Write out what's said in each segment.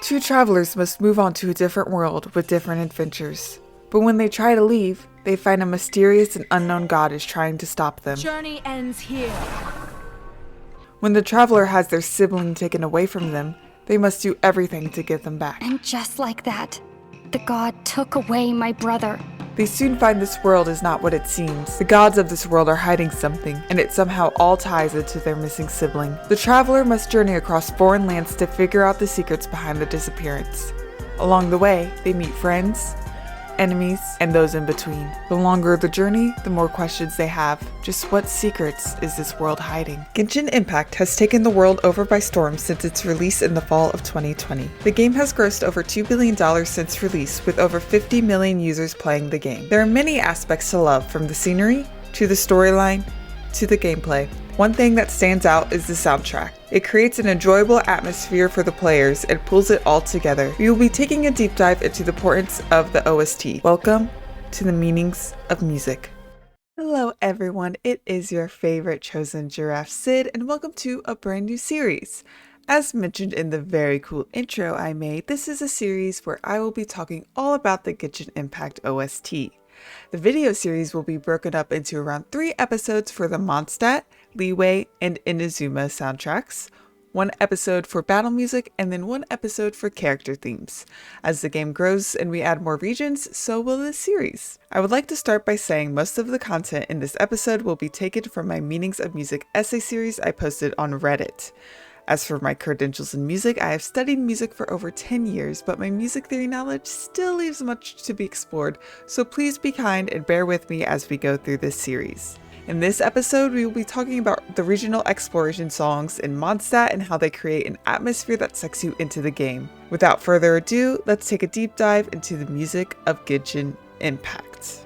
Two travelers must move on to a different world with different adventures. But when they try to leave, they find a mysterious and unknown god is trying to stop them. Journey ends here. When the traveler has their sibling taken away from them, they must do everything to get them back. And just like that, the god took away my brother. They soon find this world is not what it seems. The gods of this world are hiding something, and it somehow all ties into their missing sibling. The traveler must journey across foreign lands to figure out the secrets behind the disappearance. Along the way, they meet friends, enemies, and those in between. The longer the journey, the more questions they have. Just what secrets is this world hiding? Genshin Impact has taken the world over by storm since its release in the fall of 2020. The game has grossed over $2 billion since release, with over 50 million users playing the game. There are many aspects to love, from the scenery, to the storyline, to the gameplay. One thing that stands out is the soundtrack. It creates an enjoyable atmosphere for the players and pulls it all together. We will be taking a deep dive into the importance of the OST. Welcome to the meanings of music. Hello everyone, it is your favorite chosen giraffe Sid, and welcome to a brand new series. As mentioned in the very cool intro I made, this is a series where I will be talking all about the Genshin Impact OST. The video series will be broken up into around 3 episodes for the Mondstadt, Liyue, and Inazuma soundtracks, 1 episode for battle music, and then 1 episode for character themes. As the game grows and we add more regions, so will this series. I would like to start by saying most of the content in this episode will be taken from my Meanings of Music essay series I posted on Reddit. As for my credentials in music, I have studied music for over 10 years, but my music theory knowledge still leaves much to be explored, so please be kind and bear with me as we go through this series. In this episode, we will be talking about the regional exploration songs in Mondstadt and how they create an atmosphere that sucks you into the game. Without further ado, let's take a deep dive into the music of Genshin Impact.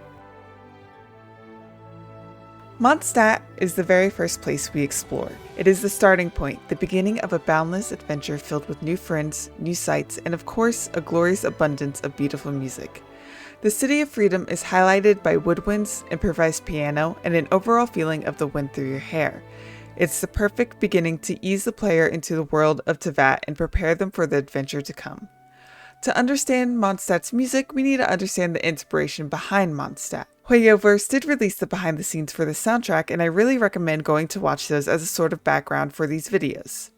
Mondstadt is the very first place we explore. It is the starting point, the beginning of a boundless adventure filled with new friends, new sights, and of course, a glorious abundance of beautiful music. The City of Freedom is highlighted by woodwinds, improvised piano, and an overall feeling of the wind through your hair. It's the perfect beginning to ease the player into the world of Teyvat and prepare them for the adventure to come. To understand Mondstadt's music, we need to understand the inspiration behind Mondstadt. Hoyoverse did release the behind the scenes for the soundtrack, and I really recommend going to watch those as a sort of background for these videos.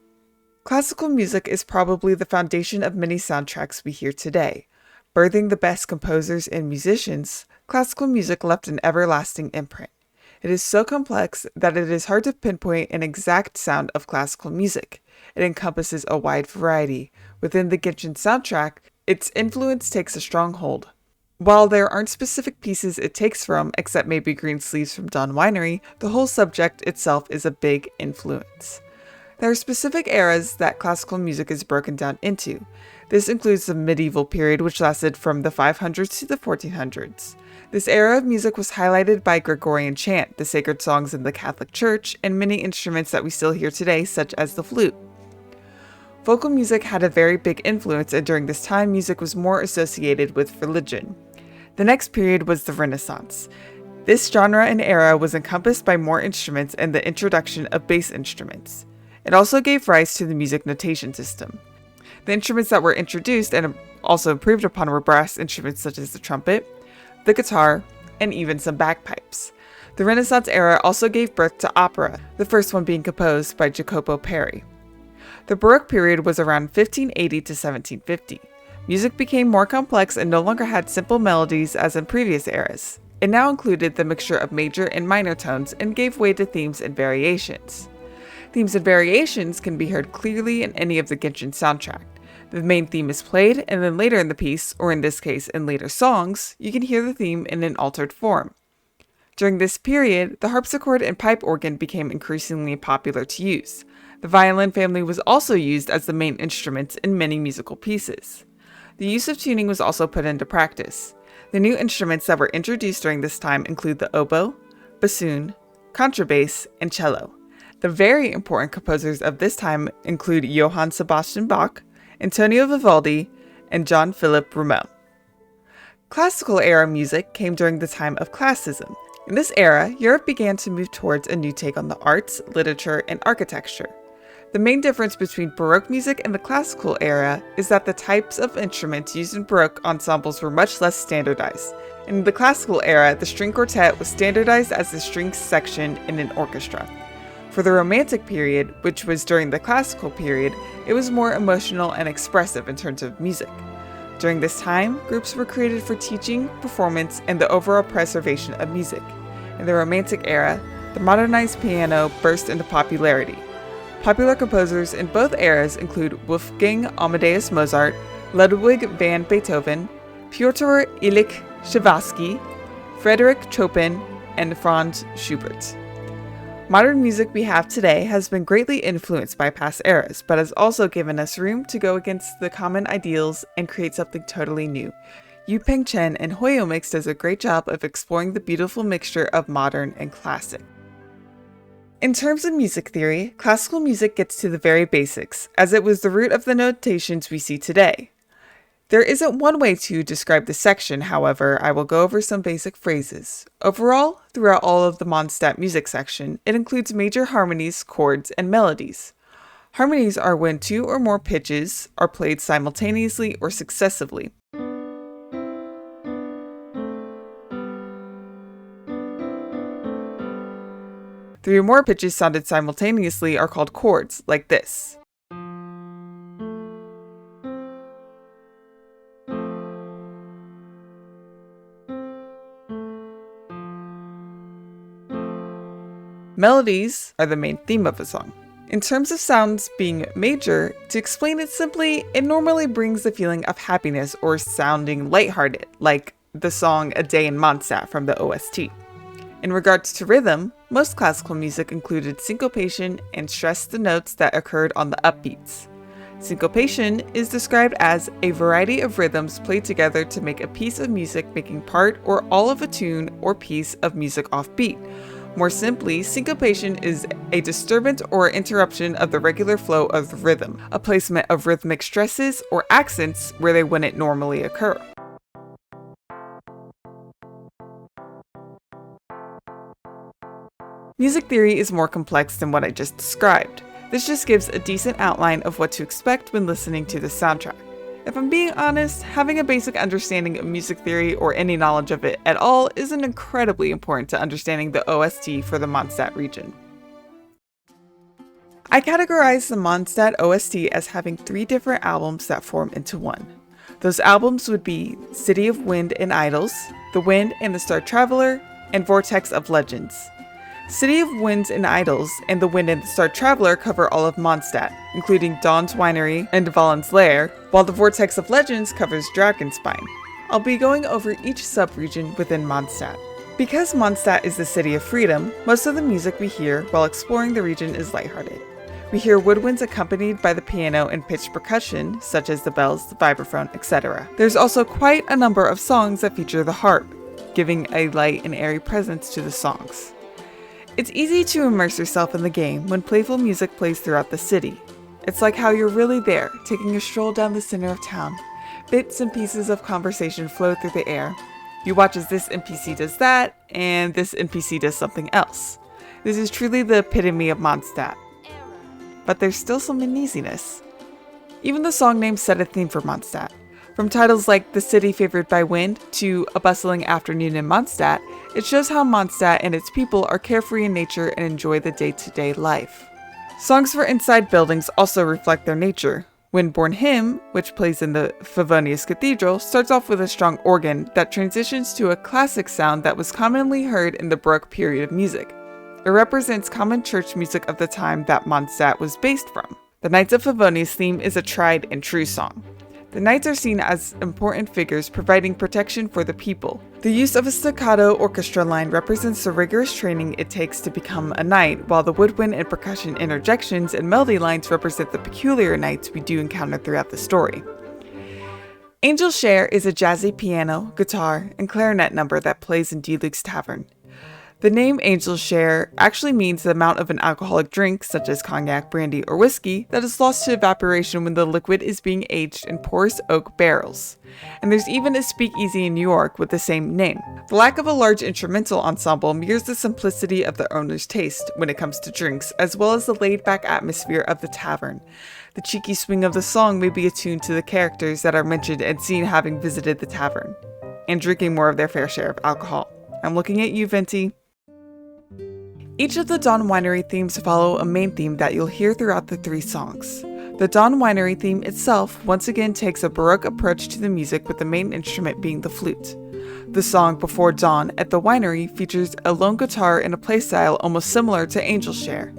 Classical music is probably the foundation of many soundtracks we hear today. Birthing the best composers and musicians, classical music left an everlasting imprint. It is so complex that it is hard to pinpoint an exact sound of classical music. It encompasses a wide variety. Within the Genshin soundtrack, its influence takes a strong hold. While there aren't specific pieces it takes from, except maybe Green Sleeves from Dawn Winery, the whole subject itself is a big influence. There are specific eras that classical music is broken down into. This includes the medieval period, which lasted from the 500s to the 1400s. This era of music was highlighted by Gregorian chant, the sacred songs in the Catholic Church, and many instruments that we still hear today, such as the flute. Vocal music had a very big influence, and during this time, music was more associated with religion. The next period was the Renaissance. This genre and era was encompassed by more instruments and the introduction of bass instruments. It also gave rise to the music notation system. The instruments that were introduced and also improved upon were brass instruments such as the trumpet, the guitar, and even some bagpipes. The Renaissance era also gave birth to opera, the first one being composed by Jacopo Peri. The Baroque period was around 1580 to 1750. Music became more complex and no longer had simple melodies as in previous eras. It now included the mixture of major and minor tones and gave way to themes and variations. Themes and variations can be heard clearly in any of the Genshin soundtrack. The main theme is played, and then later in the piece, or in this case in later songs, you can hear the theme in an altered form. During this period, the harpsichord and pipe organ became increasingly popular to use. The violin family was also used as the main instruments in many musical pieces. The use of tuning was also put into practice. The new instruments that were introduced during this time include the oboe, bassoon, contrabass, and cello. The very important composers of this time include Johann Sebastian Bach, Antonio Vivaldi, and John Philipp Rameau. Classical era music came during the time of classicism. In this era, Europe began to move towards a new take on the arts, literature, and architecture. The main difference between Baroque music and the classical era is that the types of instruments used in Baroque ensembles were much less standardized. In the classical era, the string quartet was standardized as the string section in an orchestra. For the Romantic period, which was during the classical period, it was more emotional and expressive in terms of music. During this time, groups were created for teaching, performance, and the overall preservation of music. In the Romantic era, the modernized piano burst into popularity. Popular composers in both eras include Wolfgang Amadeus Mozart, Ludwig van Beethoven, Piotr Ilyich Tchaikovsky, Frédéric Chopin, and Franz Schubert. Modern music we have today has been greatly influenced by past eras, but has also given us room to go against the common ideals and create something totally new. Yu Peng Chen and Hoyomix does a great job of exploring the beautiful mixture of modern and classic. In terms of music theory, classical music gets to the very basics, as it was the root of the notations we see today. There isn't one way to describe this section, however, I will go over some basic phrases. Overall, throughout all of the Mondstadt music section, it includes major harmonies, chords, and melodies. Harmonies are when two or more pitches are played simultaneously or successively. Three or more pitches sounded simultaneously are called chords, like this. Melodies are the main theme of a song. In terms of sounds being major, to explain it simply, it normally brings the feeling of happiness or sounding lighthearted, like the song A Day in Mondstadt from the OST. In regards to rhythm, most classical music included syncopation and stressed the notes that occurred on the upbeats. Syncopation is described as a variety of rhythms played together to make a piece of music making part or all of a tune or piece of music offbeat. More simply, syncopation is a disturbance or interruption of the regular flow of the rhythm, a placement of rhythmic stresses or accents where they wouldn't normally occur. Music theory is more complex than what I just described. This just gives a decent outline of what to expect when listening to the soundtrack. If I'm being honest, having a basic understanding of music theory or any knowledge of it at all isn't incredibly important to understanding the OST for the Mondstadt region. I categorize the Mondstadt OST as having 3 different albums that form into one. Those albums would be City of Wind and Idols, The Wind and the Star Traveler, and Vortex of Legends. City of Winds and Idols and The Wind and the Star Traveler cover all of Mondstadt, including Dawn's Winery and Dvalin's Lair, while the Vortex of Legends covers Dragonspine. I'll be going over each sub-region within Mondstadt. Because Mondstadt is the city of freedom, most of the music we hear while exploring the region is lighthearted. We hear woodwinds accompanied by the piano and pitched percussion, such as the bells, the vibraphone, etc. There's also quite a number of songs that feature the harp, giving a light and airy presence to the songs. It's easy to immerse yourself in the game when playful music plays throughout the city. It's like how you're really there, taking a stroll down the center of town. Bits and pieces of conversation flow through the air. You watch as this NPC does that, and this NPC does something else. This is truly the epitome of Mondstadt. But there's still some uneasiness. Even the song names set a theme for Mondstadt. From titles like The City Favored by Wind to A Bustling Afternoon in Mondstadt, it shows how Mondstadt and its people are carefree in nature and enjoy the day-to-day life. Songs for inside buildings also reflect their nature. Windborne Hymn, which plays in the Favonius Cathedral, starts off with a strong organ that transitions to a classic sound that was commonly heard in the Baroque period of music. It represents common church music of the time that Mondstadt was based from. The Knights of Favonius theme is a tried and true song. The knights are seen as important figures providing protection for the people. The use of a staccato orchestra line represents the rigorous training it takes to become a knight, while the woodwind and percussion interjections and melody lines represent the peculiar knights we do encounter throughout the story. Angel's Share is a jazzy piano, guitar, and clarinet number that plays in Diluc's Tavern. The name Angel's Share actually means the amount of an alcoholic drink, such as cognac, brandy, or whiskey, that is lost to evaporation when the liquid is being aged in porous oak barrels. And there's even a speakeasy in New York with the same name. The lack of a large instrumental ensemble mirrors the simplicity of the owner's taste when it comes to drinks, as well as the laid-back atmosphere of the tavern. The cheeky swing of the song may be attuned to the characters that are mentioned and seen having visited the tavern, and drinking more of their fair share of alcohol. I'm looking at you, Venti. Each of the Dawn Winery themes follow a main theme that you'll hear throughout the 3 songs. The Dawn Winery theme itself once again takes a Baroque approach to the music, with the main instrument being the flute. The song Before Dawn at the Winery features a lone guitar in a playstyle almost similar to Angel's Share.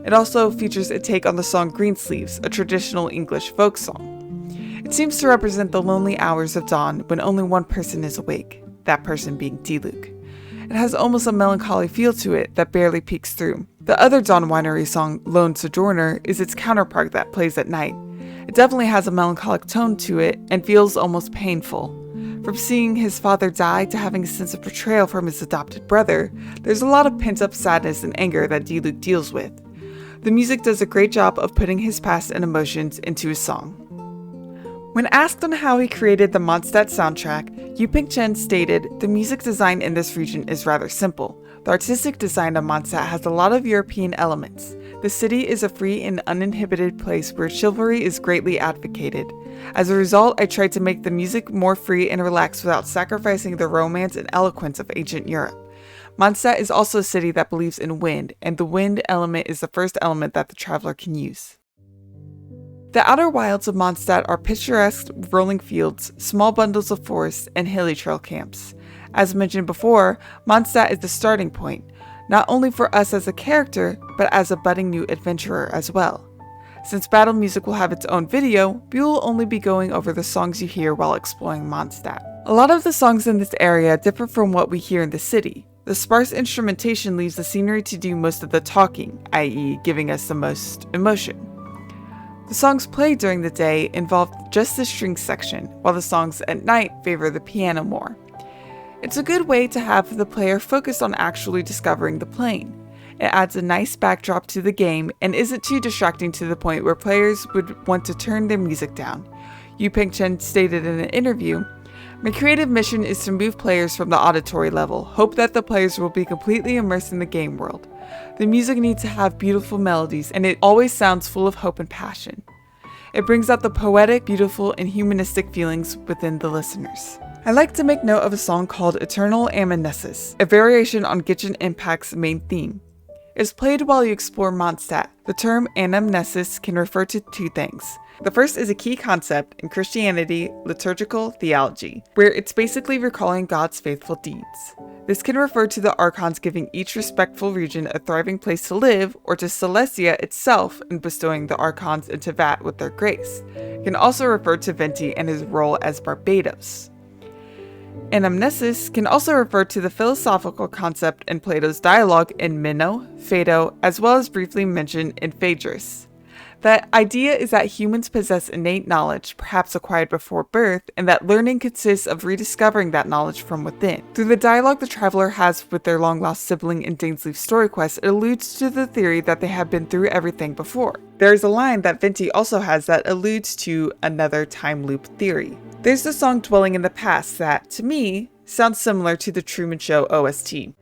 It also features a take on the song Greensleeves, a traditional English folk song. It seems to represent the lonely hours of dawn when only one person is awake, that person being D-Luke. It has almost a melancholy feel to it that barely peeks through. The other Dawn Winery song, Lone Sojourner, is its counterpart that plays at night. It definitely has a melancholic tone to it and feels almost painful. From seeing his father die to having a sense of betrayal from his adopted brother, there's a lot of pent-up sadness and anger that D-Luke deals with. The music does a great job of putting his past and emotions into his song. When asked on how he created the Mondstadt soundtrack, Yu Ping Chen stated, "The music design in this region is rather simple. The artistic design of Mondstadt has a lot of European elements. The city is a free and uninhibited place where chivalry is greatly advocated. As a result, I tried to make the music more free and relaxed without sacrificing the romance and eloquence of ancient Europe. Mondstadt is also a city that believes in wind, and the wind element is the first element that the traveler can use." The Outerwilds of Mondstadt are picturesque rolling fields, small bundles of forest, and hilly trail camps. As mentioned before, Mondstadt is the starting point, not only for us as a character, but as a budding new adventurer as well. Since battle music will have its own video, we will only be going over the songs you hear while exploring Mondstadt. A lot of the songs in this area differ from what we hear in the city. The sparse instrumentation leaves the scenery to do most of the talking, i.e. giving us the most emotion. The songs played during the day involve just the string section, while the songs at night favor the piano more. It's a good way to have the player focused on actually discovering the playing. It adds a nice backdrop to the game and isn't too distracting to the point where players would want to turn their music down. Yu Ping Chen stated in an interview, "My creative mission is to move players from the auditory level, hope that the players will be completely immersed in the game world. The music needs to have beautiful melodies, and it always sounds full of hope and passion. It brings out the poetic, beautiful, and humanistic feelings within the listeners." I like to make note of a song called Eternal Amnesis, a variation on Genshin Impact's main theme. It's played while you explore Mondstadt. The term anamnesis can refer to 2 things. The first is a key concept in Christianity liturgical theology, where it's basically recalling God's faithful deeds. This can refer to the archons giving each respectful region a thriving place to live, or to Celestia itself in bestowing the archons into Vat with their grace. It can also refer to Venti and his role as Barbados. Anamnesis can also refer to the philosophical concept in Plato's dialogue in Meno, Phaedo, as well as briefly mentioned in Phaedrus. The idea is that humans possess innate knowledge, perhaps acquired before birth, and that learning consists of rediscovering that knowledge from within. Through the dialogue the traveler has with their long-lost sibling in Dainsleif's story quest, it alludes to the theory that they have been through everything before. There is a line that Venti also has that alludes to another time loop theory. There's the song Dwelling in the Past that, to me, sounds similar to the Truman Show OST.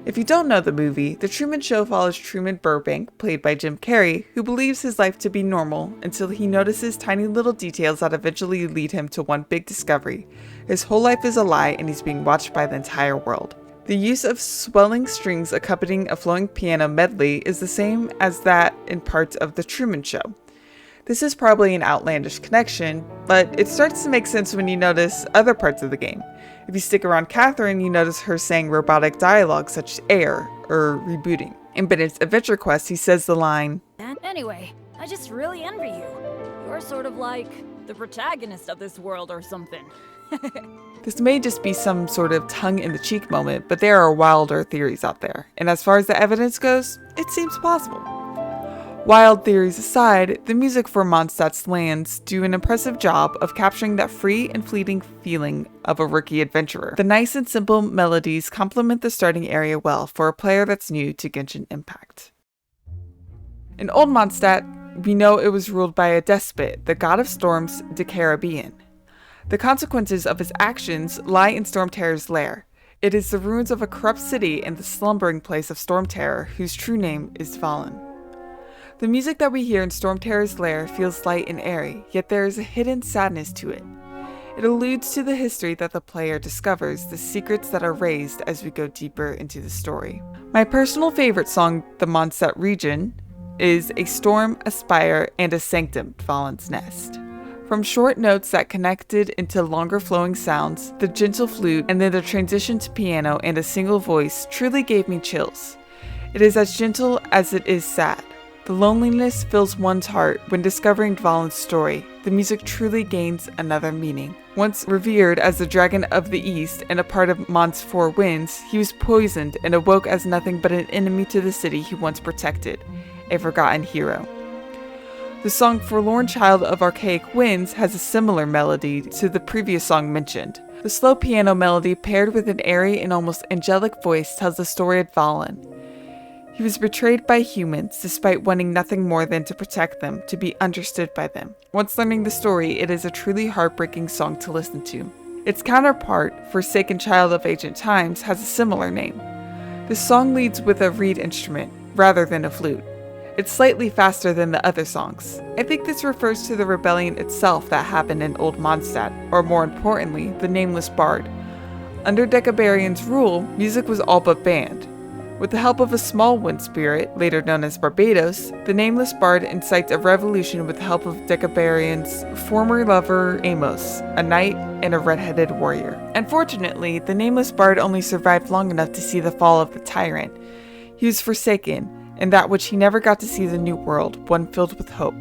If you don't know the movie, The Truman Show follows Truman Burbank, played by Jim Carrey, who believes his life to be normal until he notices tiny little details that eventually lead him to one big discovery. His whole life is a lie and he's being watched by the entire world. The use of swelling strings accompanying a flowing piano medley is the same as that in parts of The Truman Show. This is probably an outlandish connection, but it starts to make sense when you notice other parts of the game. If you stick around Catherine, you notice her saying robotic dialogue such as air or rebooting. In Bennett's adventure quest, he says the line, And anyway, I just really envy you. You're sort of like the protagonist of this world or something. This may just be some sort of tongue-in-the-cheek moment, but there are wilder theories out there, and as far as the evidence goes, it seems possible. Wild theories aside, the music for Mondstadt's lands do an impressive job of capturing that free and fleeting feeling of a rookie adventurer. The nice and simple melodies complement the starting area well for a player that's new to Genshin Impact. In Old Mondstadt, we know it was ruled by a despot, the god of storms, the Caribbean. The consequences of his actions lie in Stormterror's lair. It is the ruins of a corrupt city and the slumbering place of Stormterror, whose true name is Valen. The music that we hear in Stormterror's lair feels light and airy, yet there is a hidden sadness to it. It alludes to the history that the player discovers, the secrets that are raised as we go deeper into the story. My personal favorite song, the Mondstadt region, is A Storm, a Spire, and a Sanctum, Valen's Nest. From short notes that connected into longer flowing sounds, the gentle flute, and then the transition to piano and a single voice truly gave me chills. It is as gentle as it is sad. The loneliness fills one's heart when discovering Valen's story. The music truly gains another meaning. Once revered as the Dragon of the East and a part of Mond's four winds, he was poisoned and awoke as nothing but an enemy to the city he once protected, a forgotten hero. The song Forlorn Child of Archaic Winds has a similar melody to the previous song mentioned. The slow piano melody paired with an airy and almost angelic voice tells the story of Valen. He was betrayed by humans despite wanting nothing more than to protect them, to be understood by them. Once learning the story, it is a truly heartbreaking song to listen to. Its counterpart, Forsaken Child of Ancient Times, has a similar name. The song leads with a reed instrument rather than a flute. It's slightly faster than the other songs. I think this refers to the rebellion itself that happened in Old Mondstadt, or more importantly, the Nameless Bard. Under Decabarian's rule, music was all but banned. With the help of a small wind spirit, later known as Barbados, the Nameless Bard incites a revolution with the help of Decabarian's former lover Amos, a knight and a red-headed warrior. Unfortunately, the Nameless Bard only survived long enough to see the fall of the tyrant. He was forsaken, and that which he never got to see the new world, one filled with hope.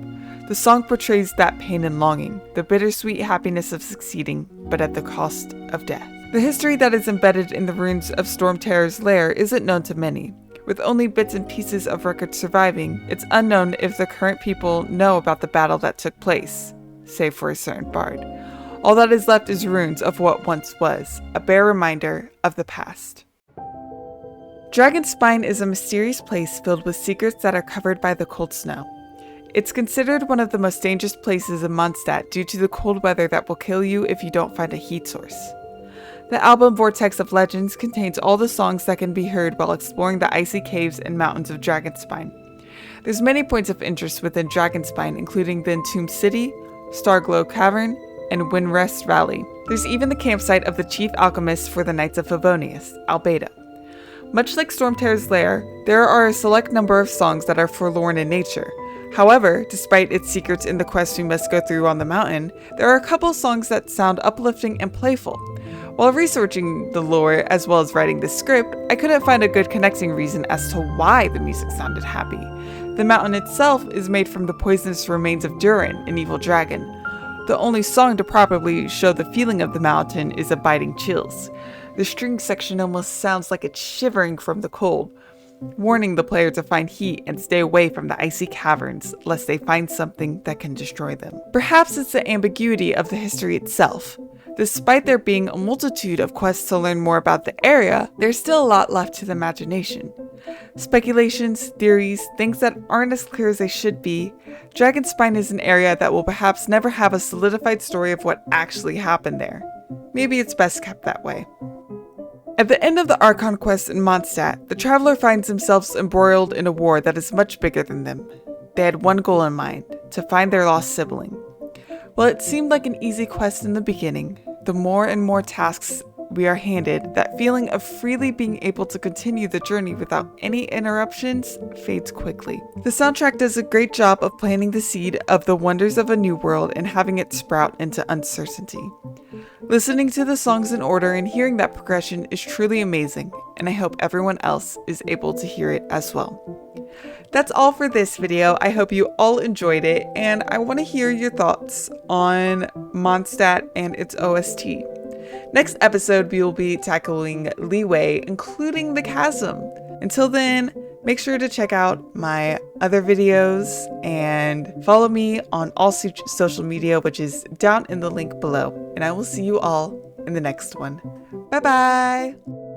The song portrays that pain and longing, the bittersweet happiness of succeeding, but at the cost of death. The history that is embedded in the ruins of Stormterror's lair isn't known to many. With only bits and pieces of records surviving, it's unknown if the current people know about the battle that took place, save for a certain bard. All that is left is ruins of what once was, a bare reminder of the past. Dragonspine is a mysterious place filled with secrets that are covered by the cold snow. It's considered one of the most dangerous places in Mondstadt due to the cold weather that will kill you if you don't find a heat source. The album Vortex of Legends contains all the songs that can be heard while exploring the icy caves and mountains of Dragonspine. There's many points of interest within Dragonspine, including the Entombed City, Starglow Cavern, and Windrest Valley. There's even the campsite of the chief alchemist for the Knights of Favonius, Albedo. Much like Stormterror's lair, there are a select number of songs that are forlorn in nature. However, despite its secrets in the quest we must go through on the mountain, there are a couple songs that sound uplifting and playful. While researching the lore as well as writing the script, I couldn't find a good connecting reason as to why the music sounded happy. The mountain itself is made from the poisonous remains of Durin, an evil dragon. The only song to properly show the feeling of the mountain is Abiding Chills. The string section almost sounds like it's shivering from the cold, warning the player to find heat and stay away from the icy caverns lest they find something that can destroy them. Perhaps it's the ambiguity of the history itself. Despite there being a multitude of quests to learn more about the area, there's still a lot left to the imagination. Speculations, theories, things that aren't as clear as they should be. Dragonspine is an area that will perhaps never have a solidified story of what actually happened there. Maybe it's best kept that way. At the end of the Archon quest in Mondstadt, the traveler finds themselves embroiled in a war that is much bigger than them. They had one goal in mind, to find their lost sibling. While it seemed like an easy quest in the beginning, the more and more tasks we are handed, that feeling of freely being able to continue the journey without any interruptions fades quickly. The soundtrack does a great job of planting the seed of the wonders of a new world and having it sprout into uncertainty. Listening to the songs in order and hearing that progression is truly amazing, and I hope everyone else is able to hear it as well. That's all for this video. I hope you all enjoyed it, and I want to hear your thoughts on Mondstadt and its OST. Next episode, we will be tackling Leeway, including the chasm. Until then, make sure to check out my other videos and follow me on all social media, which is down in the link below. And I will see you all in the next one. Bye bye!